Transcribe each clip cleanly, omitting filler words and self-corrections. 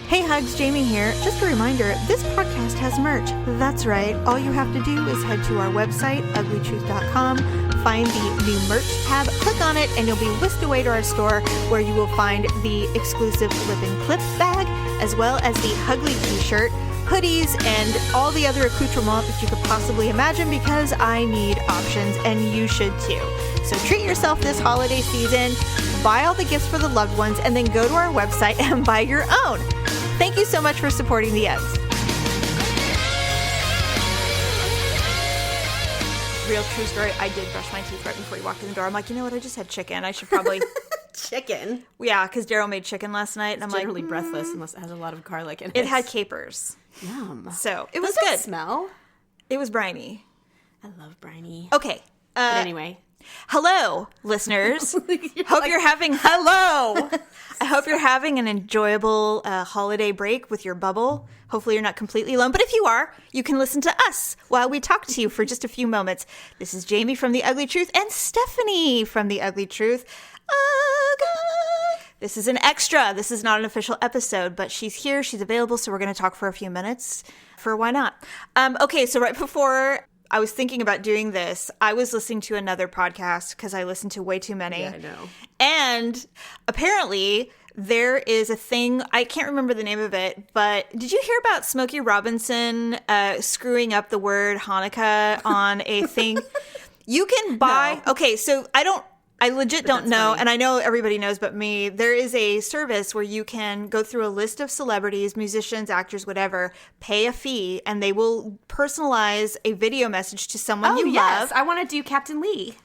Hey Hugs, Jamie here. Just a reminder, this podcast has merch. That's right. All you have to do is head to our website, uglytruth.com, find the new merch tab, click on it, and you'll be whisked away to our store where you will find the exclusive Lip and Clip bag, as well as the Ugly t-shirt, hoodies, and all the other accoutrements that you could possibly imagine, because I need options and you should too. So treat yourself this holiday season, buy all the gifts for the loved ones, and then go to our website and buy your own. Thank you so much for supporting the Uggs. Real true story, I did brush my teeth right before you walked in the door. I'm like, you know what, I just had chicken. I should probably... Chicken? Yeah, because Daryl made chicken last night. And I'm generally like, breathless unless it has a lot of garlic in it. It had capers. Yum. So it was Does good. It smell? It was briny. I love briny. Okay. But anyway. Hello, listeners. You're having... Hello! I hope you're having an enjoyable holiday break with your bubble. Hopefully you're not completely alone. But if you are, you can listen to us while we talk to you for just a few moments. This is Jamie from The Ugly Truth and Stephanie from The Ugly Truth. This is an extra. This is not an official episode, but she's here. She's available, so we're going to talk for a few minutes. For why not? Okay, so right before I was thinking about doing this, I was listening to another podcast because I listen to way too many. Yeah, I know. And apparently there is a thing, I can't remember the name of it, but did you hear about Smokey Robinson screwing up the word Hanukkah on a thing? You can buy, No. Okay, so I legit don't know, funny. and I know everybody knows but me. There is a service where you can go through a list of celebrities, musicians, actors, whatever, pay a fee, and they will personalize a video message to someone you love. I want to do Captain Lee.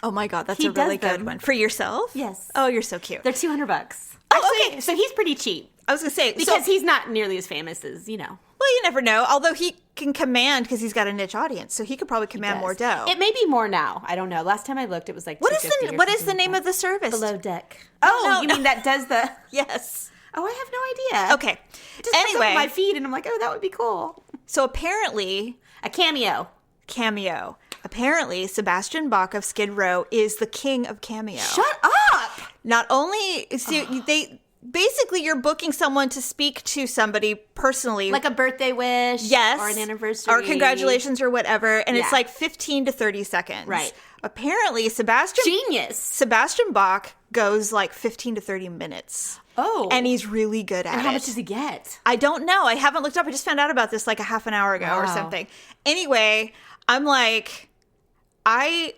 Oh my God, that's He a really does good them. one. For yourself? Yes. Oh, you're so cute. They're $200. Oh, Actually, okay. so he's pretty cheap. I was going to say. Because he's not nearly as famous as, Well, you never know. Although he can command, because he's got a niche audience, so he could probably command more dough. It may be more now. I don't know. Last time I looked, it was like What is $250 the or What is something the like name that. of the service? Below Deck. Oh, You no. mean that does the... Yes. Oh, I have no idea. Okay. It just comes up Anyway, on my feed, and I'm like, oh, that would be cool. so apparently... A Cameo. Cameo. Apparently, Sebastian Bach of Skid Row is the king of Cameo. Shut up! Not only... they basically, you're booking someone to speak to somebody personally. Like a birthday wish. Yes. Or an anniversary. Or congratulations or whatever. And it's Yeah. like 15 to 30 seconds. Right. Apparently, Sebastian Genius. Bach goes like 15 to 30 minutes. Oh. And he's really good at it. And how much does he get? I don't know. I haven't looked up. I just found out about this like a half an hour ago or Wow. something. Anyway, I'm like, I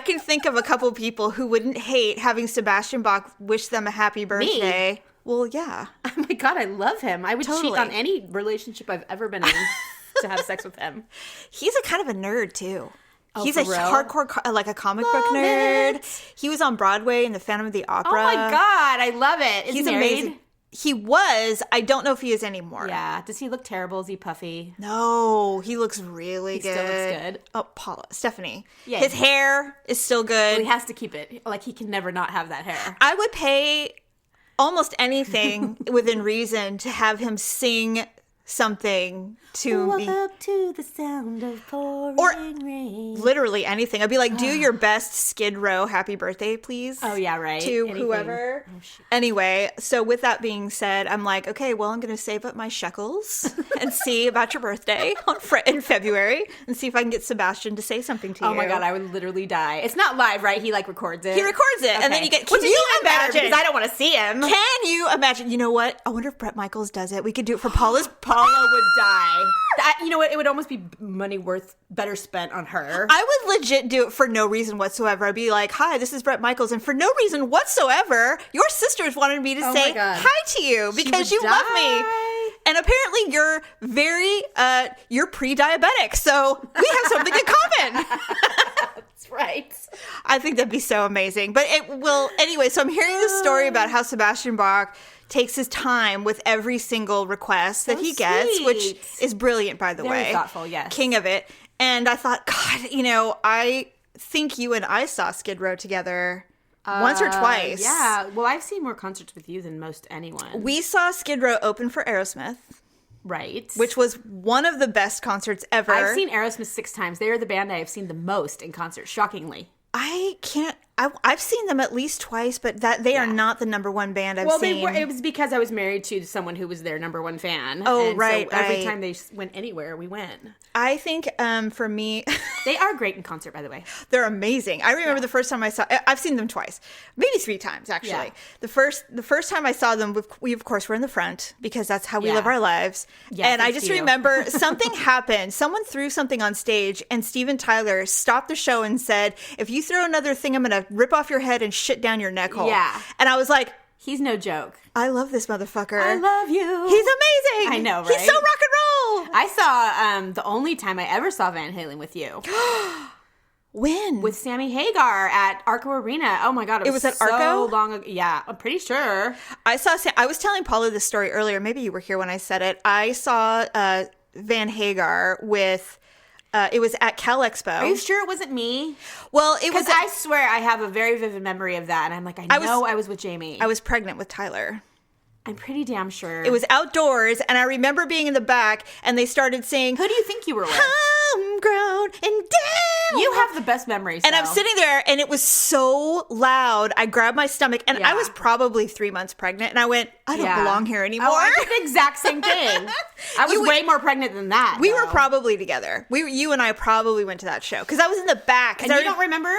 can think of a couple people who wouldn't hate having Sebastian Bach wish them a happy birthday. Well, yeah. Oh my God, I love him. I would Totally. cheat on any relationship I've ever been in to have sex with him. He's a kind of a nerd, too. Oh, He's for a real? hardcore, like a comic book Love nerd. it. He was on Broadway in The Phantom of the Opera. Oh my God, I love it. Is He's he married? amazing. He was. I don't know if he is anymore. Yeah. Does he look terrible? Is he puffy? No, he looks really He good. still looks good. Oh, Paula, Stephanie. Yeah. His hair is still good. Well, he has to keep it. Like, he can never not have that hair. I would pay almost anything within reason to have him sing something to me. Up to the sound of pouring Or- rain. Literally anything. I'd be like, do your best Skid Row happy birthday, please. Oh, yeah, right. To Anything. whoever. Oh, shit. Anyway, so with that being said, I'm like, okay, well, I'm going to save up my shekels and see about your birthday in February and see if I can get Sebastian to say something to you. Oh my God, I would literally die. It's not live, right? He like records it. He records it, and then you get. Which Can is you even better imagine? because I don't want to see him. Can you imagine? You know what? I wonder if Bret Michaels does it. We could do it for Paula's. Paula would die. You know what? It would almost be money worth better spent on her. I would legit do it for no reason whatsoever. I'd be like, "Hi, this is Bret Michaels," and for no reason whatsoever, your sisters wanted me to Oh say my God. hi to you because would you love me. die. And apparently, you're you're pre-diabetic, so we have something in common. That's right. I think that'd be so amazing. But it will anyway. So I'm hearing this story about how Sebastian Bach takes his time with every single request that he gets, which sweet. is brilliant, by the Very way. thoughtful, yes. King of it. And I thought, God, I think you and I saw Skid Row together once or twice. Yeah. Well, I've seen more concerts with you than most anyone. We saw Skid Row open for Aerosmith, right. which was one of the best concerts ever. I've seen Aerosmith 6 times. They are the band I have seen the most in concert, shockingly. I can't. I've seen them at least twice, but they are not the number one band I've seen. Well, it was because I was married to someone who was their number one fan. Oh, and right. So every time they went anywhere, we went. I think for me... They are great in concert, by the way. They're amazing. I remember the first time I saw... I've seen them twice. Maybe 3 times, actually. Yeah. The first time I saw them, we of course were in the front because that's how we live our lives. Yes, and I just remember something happened. Someone threw something on stage and Steven Tyler stopped the show and said, if you throw another thing, I'm going to rip off your head and shit down your neck hole. Yeah. And I was like... He's no joke. I love this motherfucker. I love you. He's amazing. I know, right? He's so rock and roll. I saw the only time I ever saw Van Halen with you. When? With Sammy Hagar at Arco Arena. Oh my God. It was at so Arco? Long ago. Yeah, I'm pretty sure. I was telling Paula this story earlier. Maybe you were here when I said it. I saw Van Hagar with... it was at Cal Expo. Are you sure it wasn't me? Well, it was... Because I swear I have a very vivid memory of that. And I'm like, I was with Jamie. I was pregnant with Tyler. I'm pretty damn sure. It was outdoors, and I remember being in the back, and they started saying... Who do you think you were with? Homegrown and down. You have the best memories, And I'm sitting there, and it was so loud. I grabbed my stomach, and I was probably 3 months pregnant, and I went, I don't belong here anymore. Oh, I did the exact same thing. I was way more pregnant than that. We were probably together. You and I probably went to that show, because I was in the back. And you don't remember?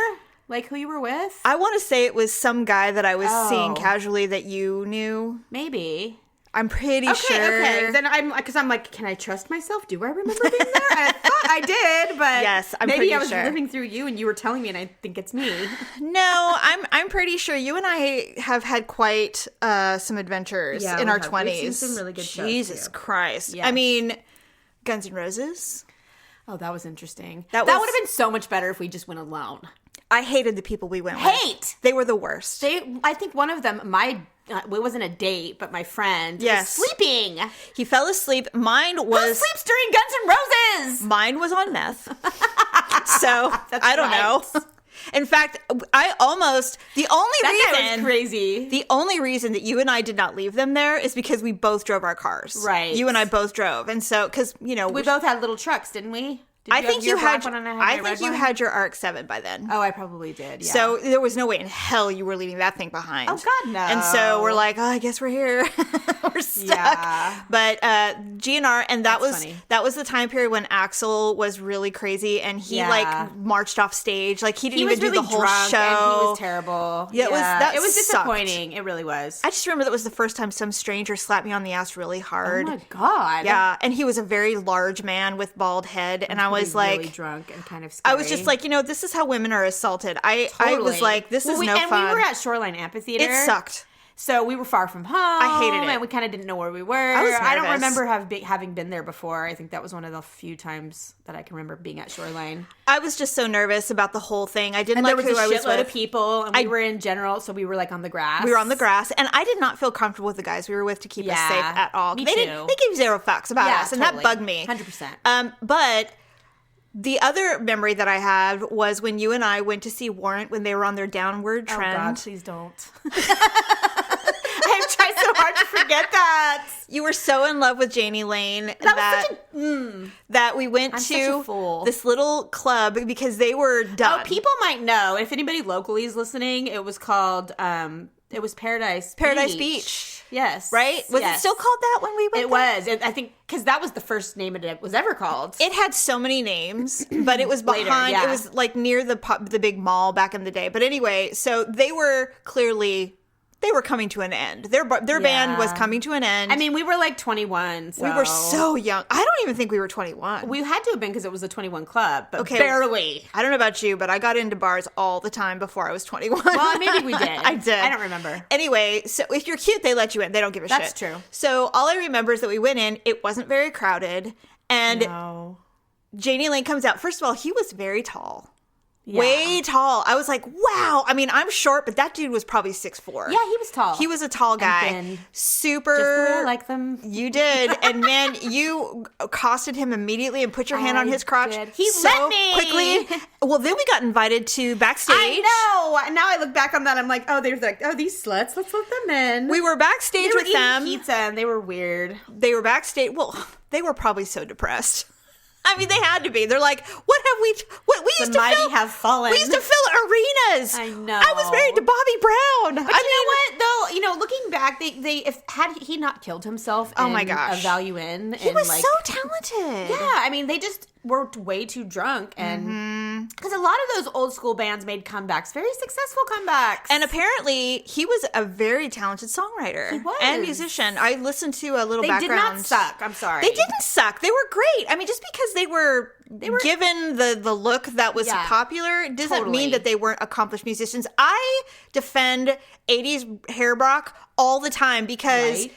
Like who you were with? I want to say it was some guy that I was seeing casually that you knew. Maybe. I'm pretty sure. Okay. Then I'm like, can I trust myself? Do I remember being there? I thought I did, but yes, I'm maybe pretty I was sure. living through you and you were telling me and I think it's me. No, I'm pretty sure you and I have had quite some adventures in our 20s. We've seen some really good shows. Jesus Christ. Yes. I mean, Guns N' Roses. Oh, that was interesting. That would have been so much better if we just went alone. I hated the people we went with. They were the worst. I think one of them, it wasn't a date, but my friend was sleeping. He fell asleep. Mine was... Who sleeps during Guns N' Roses? Mine was on meth. So, I don't know. In fact, the only reason that you and I did not leave them there is because we both drove our cars. Right. You and I both drove. And so, because, we both had little trucks, didn't we? I think you had your RX-7 by then. Oh, I probably did, yeah. So there was no way in hell you were leaving that thing behind. Oh, God, no. And so we're like, I guess we're here. We're stuck. Yeah. But GNR, and that was the time period when Axl was really crazy, and he marched off stage. Like he didn't even do the whole show. And he was terrible. Yeah, it was disappointing. It really was. I just remember that was the first time some stranger slapped me on the ass really hard. Oh my God. Yeah, and he was a very large man with bald head, and I was like, really drunk and kind of scary. I was just like, this is how women are assaulted. I was like, this is no fun. And we were at Shoreline Amphitheater. It sucked. So we were far from home. I hated it. And we kind of didn't know where we were. I don't remember having been there before. I think that was one of the few times that I can remember being at Shoreline. I was just so nervous about the whole thing. I didn't like who I was with. There was a shitload of people, and we were in general, so we were like on the grass. We were on the grass, and I did not feel comfortable with the guys we were with to keep us safe at all. Me too. They gave 0 fucks about us, and that bugged me. 100%. But the other memory that I have was when you and I went to see Warrant when they were on their downward trend. Oh God, please don't. I've tried so hard to forget that. You were so in love with Janie Lane that we went to this little club because they were done. Oh, people might know. If anybody locally is listening, it was called it was Paradise Beach. Yes. Right? Was it still called that when we went It was. I think, because that was the first name it was ever called. It had so many names, but it was behind, it was like near the big mall back in the day. But anyway, so they were coming to an end. Their band was coming to an end. I mean, we were like 21. So. We were so young. I don't even think we were 21. We had to have been because it was a 21 club, but barely. I don't know about you, but I got into bars all the time before I was 21. Well, maybe we did. I did. I don't remember. Anyway, so if you're cute, they let you in. They don't give a shit. That's true. So all I remember is that we went in. It wasn't very crowded. And Janie Lane comes out. First of all, he was very tall. Yeah. Way tall. I was like, wow. I mean, I'm short, but that dude was probably 6'4". Yeah, he was tall. He was a tall guy. Super. Just the way I like them. You did. And man, you accosted him immediately and put your hand on his crotch. Did. He let me. Quickly. Well, then we got invited to backstage. I know. Now I look back on that, I'm like, they're like, these sluts, let's let them in. We were backstage with them. Pizza, and they were weird. They were backstage. Well, they were probably so depressed. I mean, they had to be. They're like, what have we? What we used The to mighty fill? have fallen. We used to fill arenas. I know. I was married to Bobby Brown. But you know what, though? You know, looking back, if had he not killed himself, oh my gosh, A Value In, he was so talented. Yeah, I mean, they just were way too drunk, and because a lot of those old school bands made comebacks, very successful comebacks, and apparently he was a very talented songwriter and musician. I listened to a little background. They did not suck. I'm sorry, they didn't suck. They were great. I mean, just because they were given the look that was popular doesn't mean that they weren't accomplished musicians. I defend 80s hair rock all the time because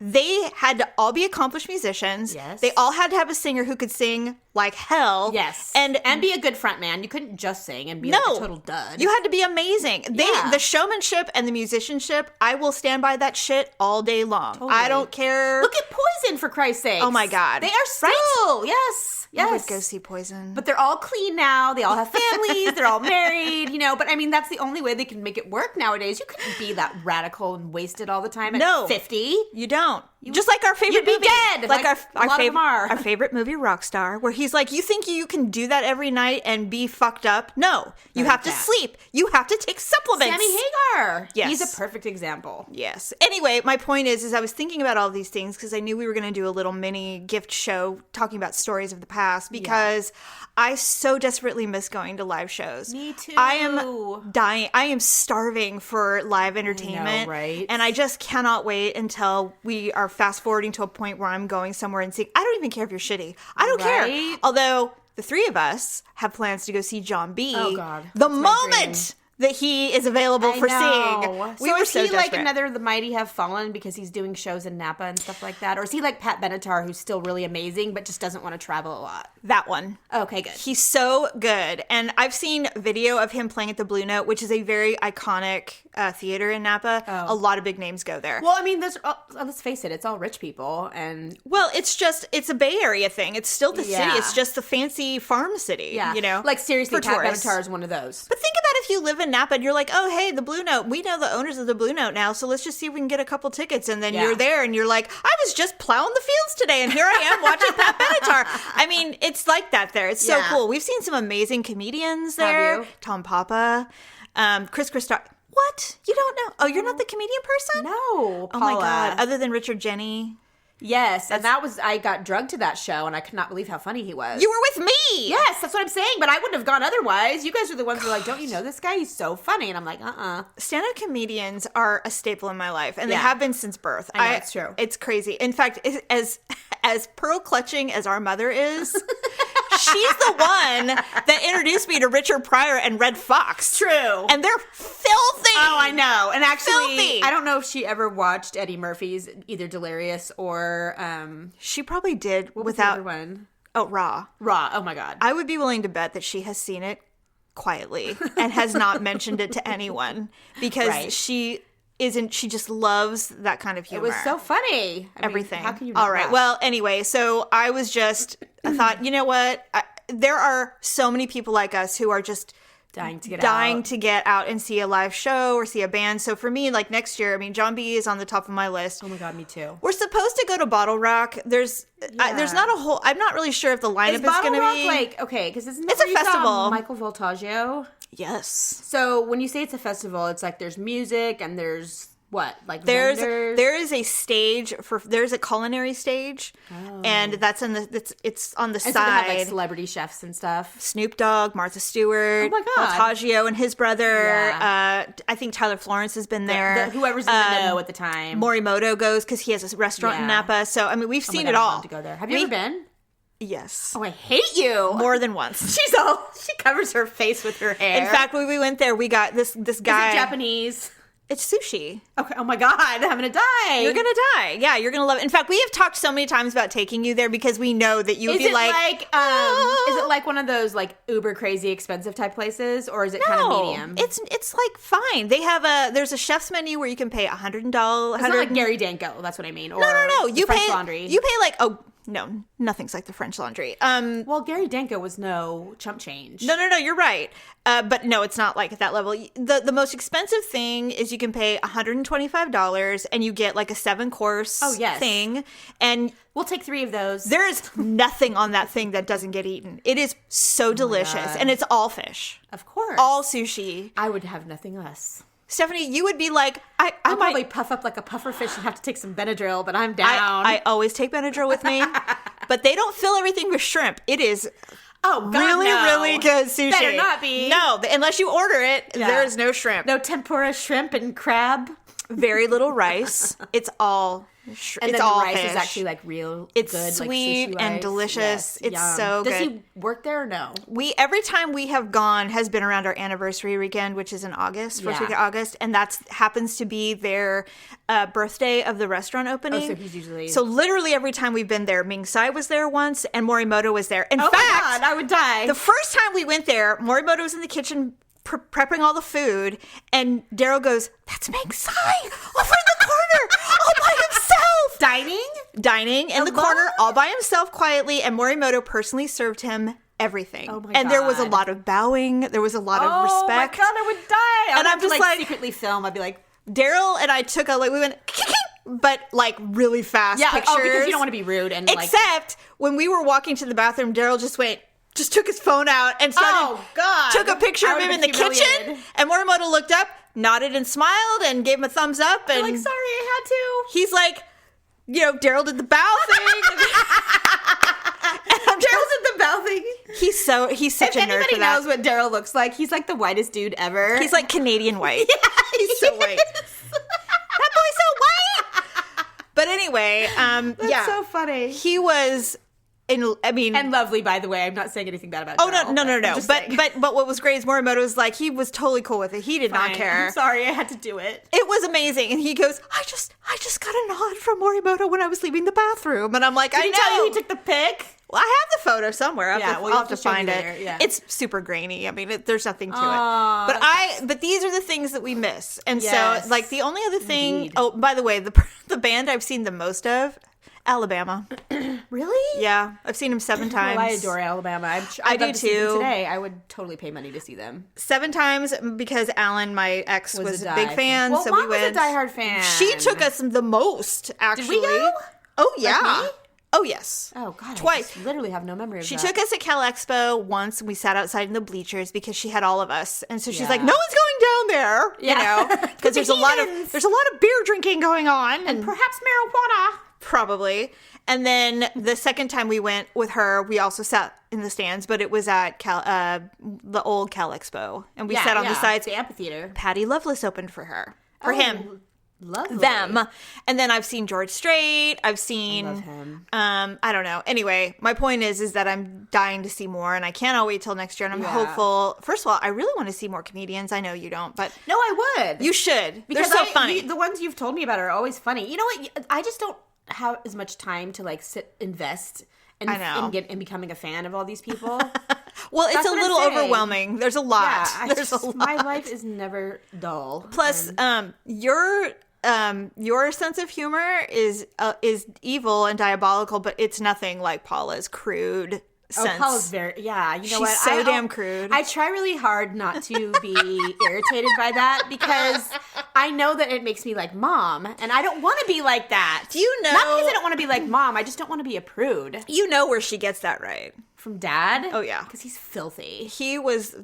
they had to all be accomplished musicians. Yes. They all had to have a singer who could sing like hell. Yes. And be a good front man. You couldn't just sing and be like a total dud. You had to be amazing. The showmanship and the musicianship, I will stand by that shit all day long. Totally. I don't care. Look at Poison, for Christ's sake. Oh my God. They are still, yes. I would go see Poison. But they're all clean now. They all have families. They're all married, you know. But I mean, that's the only way they can make it work nowadays. You couldn't be that radical and wasted all the time at 50. You don't. Just like our favorite movie. You'd be dead. Like our favorite movie, Rockstar, where he's like, you think you can do that every night and be fucked up? No. You have to sleep. You have to take supplements. Sammy Hagar. Yes. He's a perfect example. Yes. Anyway, my point is I was thinking about all these things because I knew we were going to do a little mini gift show talking about stories of the past because I so desperately miss going to live shows. Me too. I am dying. I am starving for live entertainment. I know, right? And I just cannot wait until we are fast forwarding to a point where I'm going somewhere and seeing. I don't even care if you're shitty. I don't care. Although the three of us have plans to go see John B. Oh God. The moment that he is available for seeing. We were so is he desperate. like another The Mighty Have Fallen because he's doing shows in Napa and stuff like that? Or is he like Pat Benatar, who's still really amazing but just doesn't want to travel a lot? That one. Okay, good. He's so good. And I've seen video of him playing at the Blue Note, which is a very iconic theater in Napa. A lot of big names go there. Well, I mean, let's face it, it's all rich people. And well, it's a Bay Area thing. It's still the city. It's just the fancy farm city. Yeah. You know? Like, seriously, Pat tourists. Benatar is one of those. But think about if you live in Napa and you're like, oh, hey, the Blue Note. We know the owners of the Blue Note now, so let's just see if we can get a couple tickets. And then you're there and you're like, I was just plowing the fields today and here I am watching Pat Benatar. I mean, it's like that there. It's so cool. We've seen some amazing comedians there. Have you? Tom Papa, Chris Christar. What? You don't know? Oh, you're not the comedian person? No, Paula. Oh my God. Other than Richard Jenny. Yes, and I got drugged to that show, and I could not believe how funny he was. You were with me! Yes, that's what I'm saying, but I wouldn't have gone otherwise. You guys are the ones who are like, don't you know this guy? He's so funny. And I'm like, Stand-up comedians are a staple in my life, and they have been since birth. I know, it's true. It's crazy. In fact, as pearl-clutching as our mother is, she's the one that introduced me to Richard Pryor and Red Fox. True. And they're filthy! Oh, I know. And actually, filthy. I don't know if she ever watched Eddie Murphy's either Delirious or... she probably did what was without... the other one? Oh, Raw. Raw. Oh, my God. I would be willing to bet that she has seen it quietly and has not mentioned it to anyone because she just loves that kind of humor. It was so funny. Everything. How can you All right. Well, anyway, so I thought, you know what? There are so many people like us who are just dying to get out and see a live show or see a band. So for me, like next year, I mean, John B is on the top of my list. Oh my God, me too. We're supposed to go to Bottle Rock. There's not a whole. I'm not really sure if the lineup is going to be like okay because it's a festival. Michael Voltaggio. Yes. So when you say it's a festival, it's like there's music and there's what like there vendors? is a stage there's a culinary stage, and that's it's on the side. So they have like celebrity chefs and stuff. Snoop Dogg, Martha Stewart, oh my God, Voltaggio and his brother. I think Tyler Florence has been there. Whoever's in the know at the time. Morimoto goes because he has a restaurant in Napa. So I mean, we've seen it all. I'd love to go there. Have you ever been? Yes. Oh, I hate you. More than once. She covers her face with her hair. In fact, when we went there, we got this guy. Is it Japanese? It's sushi. Okay. Oh my God, I'm gonna die. You're gonna die. Yeah, you're gonna love it. In fact, we have talked so many times about taking you there because we know that you would be like, is it like one of those like uber crazy expensive type places, or is it kind of medium? It's like fine. They have there's a chef's menu where you can pay $100. It's not like Gary Danko. That's what I mean. Or no. You French pay Laundry. You pay like No, nothing's like the French Laundry. Well, Gary Danko was no chump change. No, you're right. But no, it's not like at that level. The most expensive thing is you can pay $125 and you get like a 7-course thing. And we'll take 3 of those. there is nothing on that thing that doesn't get eaten. It is so delicious. And it's all fish. Of course. All sushi. I would have nothing less. Stephanie, you would be like, I'll probably puff up like a puffer fish and have to take some Benadryl, but I'm down. I always take Benadryl with me. But they don't fill everything with shrimp. It is really good sushi. Better not be. No, unless you order it, there is no shrimp. No tempura shrimp and crab. Very little rice. It's all and it's then all the rice fish. is actually like real it's good, sweet like sushi and rice. delicious. Yes, It's yum. so good. Does he work there or no? Every time we have gone has been around our anniversary weekend, which is in August, first week of August, and that happens to be their birthday of the restaurant opening. Oh, so he's usually... So literally every time we've been there, Ming Tsai was there once and Morimoto was there. In fact, my God, I would die. The first time we went there, Morimoto was in the kitchen prepping all the food, and Daryl goes, "That's Ming Tsai over in the corner, all by himself." Dining in the corner, all by himself quietly, and Morimoto personally served him everything. Oh my and there was a God. lot of bowing, there was a lot of respect. Oh my God, I would die. And I'm just like secretly film. I'd be like, Daryl and I took we went, but like really fast pictures. Oh, because you don't want to be rude. And except when we were walking to the bathroom, Daryl just took his phone out and started, took a picture of him in the kitchen, and Morimoto looked up, nodded and smiled, and gave him a thumbs up, and like, sorry, I had to. He's like, Daryl did the bow thing. Daryl did the bow thing. He's such a nerd for that. If anybody knows what Daryl looks like, he's like the whitest dude ever. He's like Canadian white. Yeah, he's so white. That boy's so white. But anyway, That's so funny. He was... and lovely, by the way. I'm not saying anything bad about Daryl. No. But what was great is Morimoto was like, he was totally cool with it. He did not care. I'm sorry, I had to do it. It was amazing. And he goes, I just got a nod from Morimoto when I was leaving the bathroom. And I'm like, Did I he know. tell you he took the pic? Well, I have the photo somewhere. I'll have to find it. Later. Yeah. It's super grainy. I mean, there's nothing to it. But these are the things that we miss. And so, like, the only other thing. Indeed. Oh, by the way, the band I've seen the most of, Alabama. Really? Yeah, I've seen them 7 times. Well, I adore Alabama. I do too. Today, I would totally pay money to see them. 7 times because Alan, my ex, was a big fan. Well, so Mom we went. was a diehard fan. She took us the most. Actually, did we go? Oh yeah. Like me? Oh yes. Oh God. Twice. I literally have no memory of she that. She took us at Cal Expo once. And we sat outside in the bleachers because she had all of us, and so she's like, "No one's going down there," you know, because there's a lot of beer drinking going on, and perhaps marijuana, probably. And then the second time we went with her, we also sat in the stands, but it was at the old Cal Expo, and we sat on the sides. The amphitheater. Patty Loveless opened for him. Lovely. Them. And then I've seen George Strait. I've seen... I love him. I don't know. Anyway, my point is that I'm dying to see more, and I cannot wait till next year, and I'm hopeful. First of all, I really want to see more comedians. I know you don't, but... No, I would. You should. Because they're so funny. The ones you've told me about are always funny. You know what? I just don't have as much time to, like, invest in becoming a fan of all these people. Well, it's a little overwhelming. There's a lot. Yeah, there's a lot. My life is never dull. Plus, your sense of humor is evil and diabolical, but it's nothing like Paula's crude sense. Oh, Paula's very, you know She's what? so damn crude. I try really hard not to be irritated by that because I know that it makes me like Mom, and I don't want to be like that. Do you know? Not because I don't want to be like Mom, I just don't want to be a prude. You know where she gets that right. From Dad? Oh, yeah. Because he's filthy. He was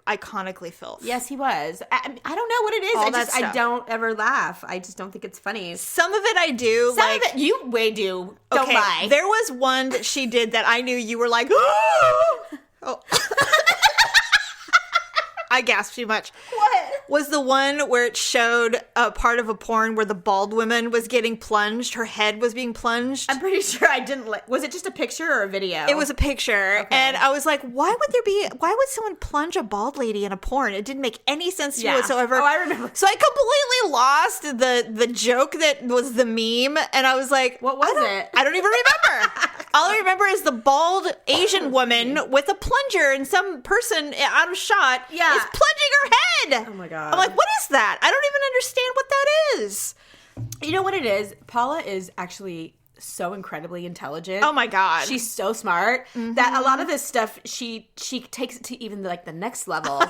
iconically filth. Yes, he was. I don't know what it is. I don't ever laugh. I just don't think it's funny. Some of it I do. Some of it you way do. Don't lie. There was one that she did that I knew you were like, oh. I gasped too much. What? Was the one where it showed a part of a porn where the bald woman was getting plunged. Her head was being plunged. I'm pretty sure I didn't was it just a picture or a video? It was a picture. Okay. And I was like, why would someone plunge a bald lady in a porn? It didn't make any sense to me whatsoever. Oh, I remember. So I completely lost the joke that was the meme. And I was like, what was it? I don't even remember. All I remember is the bald Asian woman with a plunger and some person out of shot is plunging her head. Oh my God. I'm like, what is that? I don't even understand what that is. You know what it is? Paula is actually so incredibly intelligent. Oh my God. She's so smart that a lot of this stuff, she takes it to even like the next level,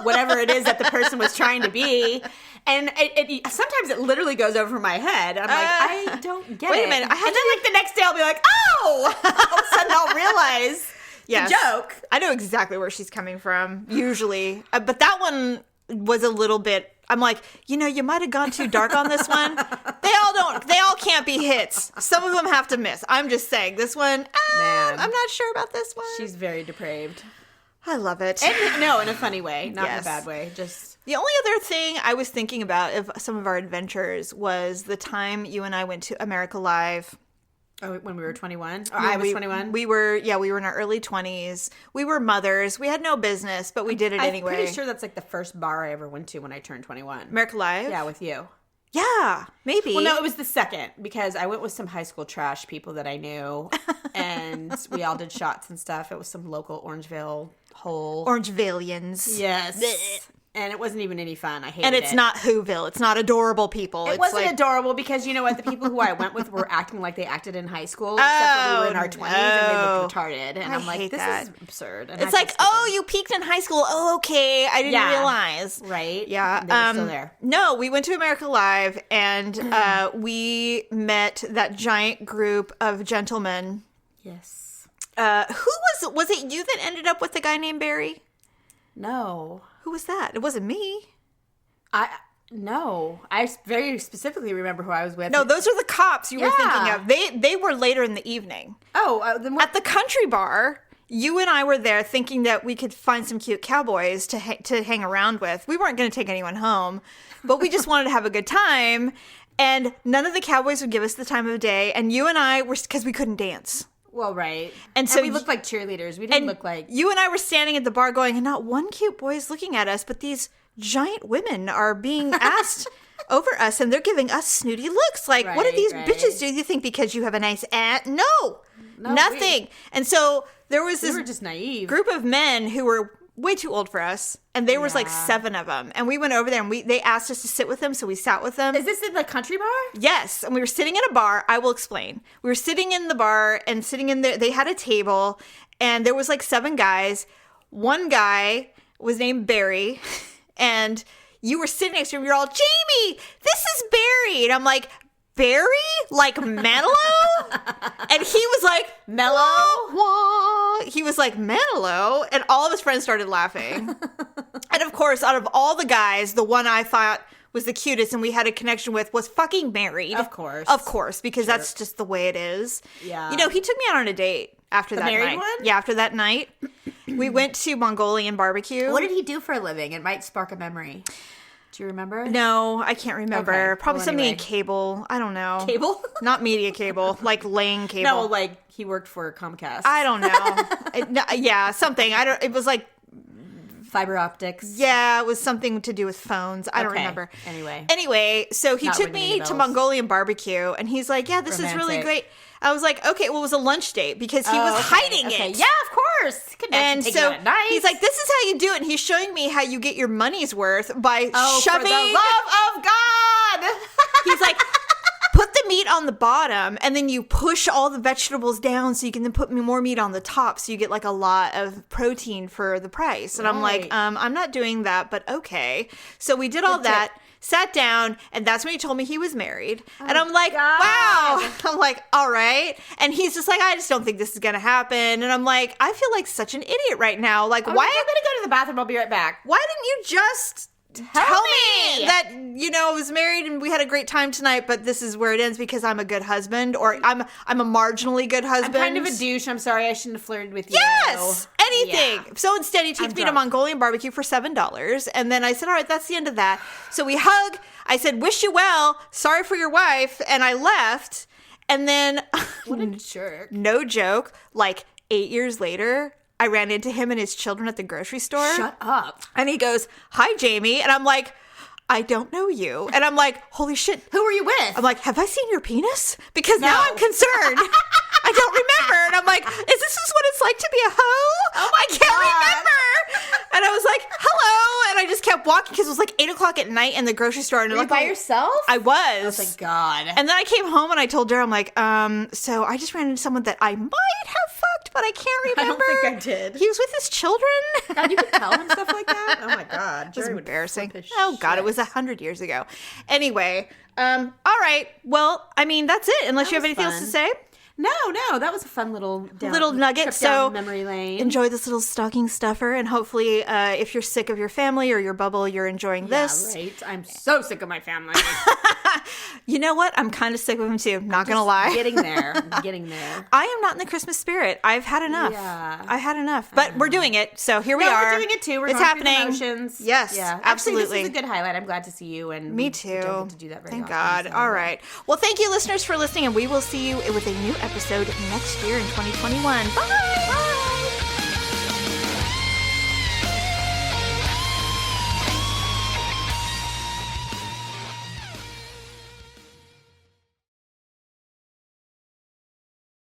whatever it is that the person was trying to be. And it sometimes it literally goes over my head. I'm like, I don't get it. Wait a minute. And then like the next day I'll be like, oh! All of a sudden I'll realize the joke. I know exactly where she's coming from, usually. But that one was a little bit, I'm like, you might have gone too dark on this one. They all can't be hits. Some of them have to miss. I'm just saying, this one, Man. I'm not sure about this one. She's very depraved. I love it. And, no, in a funny way, not in Yes. a bad way. Just The only other thing I was thinking about of some of our adventures was the time you and I went to America Live. when we were 21, or I was 21. We were in our early 20s. We were mothers. We had no business, but we did it anyway. I'm pretty sure that's like the first bar I ever went to when I turned 21. America Live? Yeah, with you. Yeah, maybe. Well, no, it was the second because I went with some high school trash people that I knew, and we all did shots and stuff. It was some local Orangeville hole. Orangevalians. Yes. Blech. And it wasn't even any fun. I hated it. And it's not Whoville. It's not adorable people. It wasn't adorable because you know what? The people who I went with were acting like they acted in high school. Except for we were in our 20s and they looked retarded. And I'm like, this is absurd. And it's like, oh, you peaked in high school. Oh, okay. I didn't realize. Right? Yeah. They were still there. No, we went to America Live and we met that giant group of gentlemen. Yes. Who was it you that ended up with the guy named Barry? No. Who was that? It wasn't me. No. I very specifically remember who I was with. No, those are the cops you were thinking of. They were later in the evening. Oh, then at the country bar. You and I were there thinking that we could find some cute cowboys to hang around with. We weren't going to take anyone home, but we just wanted to have a good time. And none of the cowboys would give us the time of day. And you and I were, because we couldn't dance. Well, right. And so we looked like cheerleaders. We didn't look like... You and I were standing at the bar going, and not one cute boy is looking at us, but these giant women are being asked over us, and they're giving us snooty looks. Like, what do these bitches do? You think because you have a nice aunt? No, nothing. And so there was this we were just naive group of men who were way too old for us, and there was like 7 of them, and we went over there and they asked us to sit with them, so we sat with them. Is this in the country bar? Yes, and we were sitting in a bar. I will explain. We were sitting in the bar and sitting in there. They had a table, and there was like 7 guys. One guy was named Barry, and you were sitting next to him. You're all, Jamie, this is Barry, and I'm like, Barry? Like Manilow? And he was like, Mellow? Wah. He was like, Manilow? And all of his friends started laughing. And of course, out of all the guys, the one I thought was the cutest and we had a connection with was fucking married. Of course. Of course, because that's just the way it is. Yeah. You know, he took me out on a date after that night. The married one? Yeah, after that night. We went to Mongolian barbecue. What did he do for a living? It might spark a memory. Do you remember? No, I can't remember. Okay. Probably something anyway. in cable. I don't know. Cable? Not media cable. Like laying cable. No, like he worked for Comcast. I don't know. Yeah, something. It was like fiber optics. Yeah, it was something to do with phones. I don't remember. Anyway, so he took me to Mongolian barbecue, and he's like, yeah, this is really great. I was like, okay, well, it was a lunch date because he was hiding it. Yeah, of course. And so he's like, this is how you do it. And he's showing me how you get your money's worth by shoving. For the love of God. He's like, put the meat on the bottom and then you push all the vegetables down so you can then put more meat on the top so you get like a lot of protein for the price. And I'm like, I'm not doing that, but okay. So we did all that. Sat down, and that's when he told me he was married. And I'm like, wow. I'm like, all right. And he's just like, I just don't think this is going to happen. And I'm like, I feel like such an idiot right now. Like, why? I'm going to go to the bathroom. I'll be right back. Why didn't you just tell me that, I was married and we had a great time tonight, but this is where it ends because I'm a good husband, or I'm a marginally good husband. I'm kind of a douche. I'm sorry. I shouldn't have flirted with you. Yes! Anything. Yeah. So instead, he takes me to Mongolian barbecue for $7. And then I said, all right, that's the end of that. So we hug. I said, wish you well. Sorry for your wife. And I left. And then... What a jerk. No joke. Like 8 years later... I ran into him and his children at the grocery store. Shut up. And he goes, hi, Jamie. And I'm like, I don't know you. And I'm like, holy shit. Who were you with? I'm like, have I seen your penis? Because now I'm concerned. I don't remember. And I'm like, is this what it's like to be a hoe? Oh my I can't remember. And I was like, hello. And then I just kept walking because it was like 8 o'clock at night in the grocery store. And Were you by yourself? I was. Oh, thank God. And then I came home and I told Daryl, I'm like, so I just ran into someone that I might have fucked, but I can't remember. I don't think I did. He was with his children. God, you could tell him stuff like that? Oh my God. It was Jerry embarrassing. would flip his Oh God, shit. it was 100 years ago. Anyway, all right. Well, I mean, that's it. Unless you have was anything else to fun. say. No, that was a fun little Nugget. Trip So down memory lane. enjoy this little stocking stuffer, and hopefully, if you're sick of your family or your bubble, you're enjoying this. Yeah, right. I'm so sick of my family. You know what? I'm kind of sick of them too. Not gonna lie. Getting there. I'm getting there. I am not in the Christmas spirit. I've had enough. Yeah. I've had enough. But we're doing it, so here we No, are. we're doing it too. We're it's going through the happening. motions. Yes, Yeah. absolutely. Actually, this is a good highlight. I'm glad to see you. And Me we too. don't get to do that very Thank often, God. so- All right. Well, thank you, listeners, for listening, and we will see you with a new episode next year in 2021. Bye.